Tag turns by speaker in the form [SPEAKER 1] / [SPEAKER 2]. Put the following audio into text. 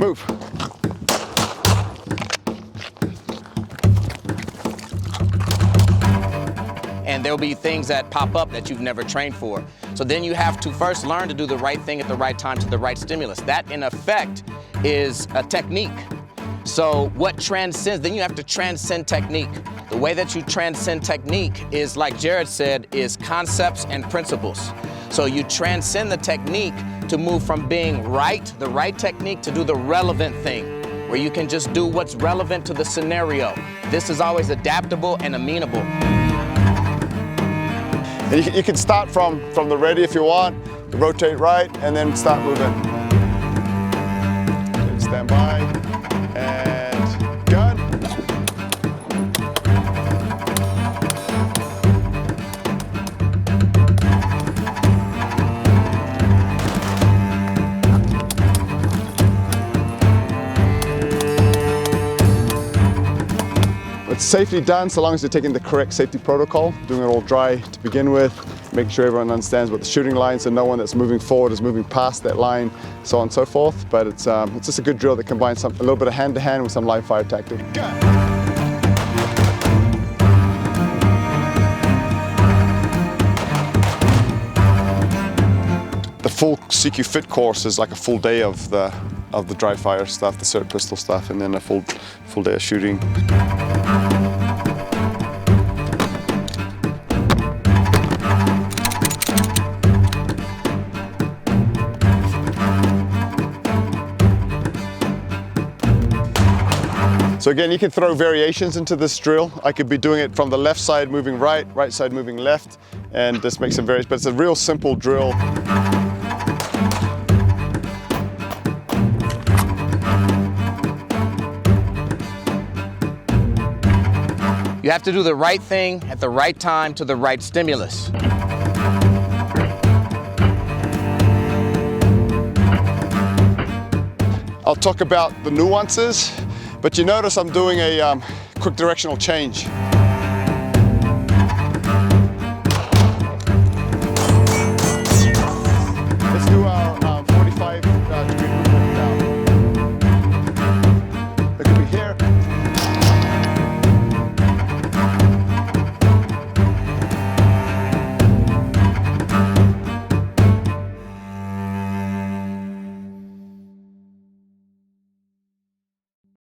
[SPEAKER 1] Move.
[SPEAKER 2] And there'll be things that pop up that you've never trained for. So then you have to first learn to do the right thing at the right time to the right stimulus. That, in effect, is a technique. So what transcends, then you have to transcend technique. The way that you transcend technique is, like Jared said, is concepts and principles. So you transcend the technique to move from being the right technique, to do the relevant thing, where you can just do what's relevant to the scenario. This is always adaptable and amenable.
[SPEAKER 1] And you can start from the ready if you want, rotate right, and then start moving. Okay, stand by, and gun. It's safely done so long as you're taking the correct safety protocol, doing it all dry to begin with, making sure everyone understands what the shooting line is, so no one that's moving forward is moving past that line, so on and so forth. But it's just a good drill that combines a little bit of hand-to-hand with some live fire tactic. The full CQ Fit course is like a full day of the dry fire stuff, the cert pistol stuff, and then a full day of shooting. So again, you can throw variations into this drill. I could be doing it from the left side moving right, right side moving left, and this makes some variations, but it's a real simple drill.
[SPEAKER 2] You have to do the right thing at the right time to the right stimulus.
[SPEAKER 1] I'll talk about the nuances, but you notice I'm doing a quick directional change.